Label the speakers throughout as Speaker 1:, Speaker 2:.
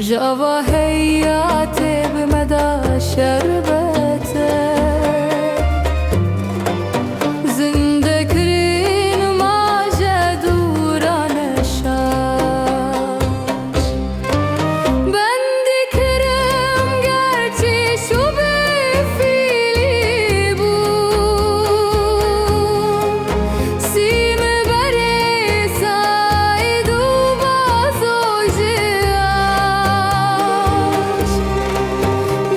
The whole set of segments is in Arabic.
Speaker 1: جوا هیاتی بمدى شربته زنده کرین ماجه دوران شاش بندی کرم گرچی شو بفیلی بود سیم بری ساید و بازوجی آش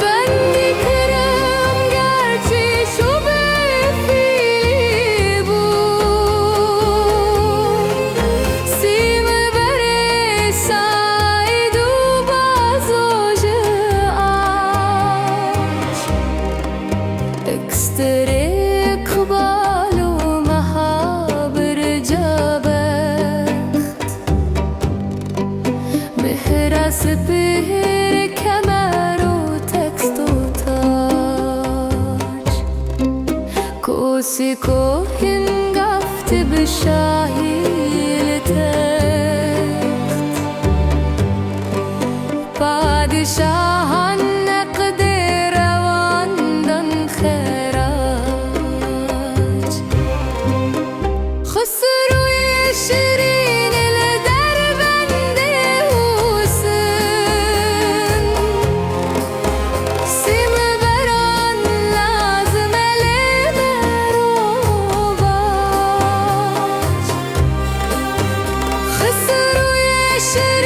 Speaker 1: بندی کرم گرچی شو بفیلی بود سیم بری ساید و بازوجی آش اکستری کبالو محابر جابخت مهرس بهر کمر و تکست و تاج کوسی کوهن گفت بشاهیل تخت پادشاهان نقد رواندن خراج خسروی شیرین لدر بنده حسن سیم بران لازم لبروباج خسروی شیرین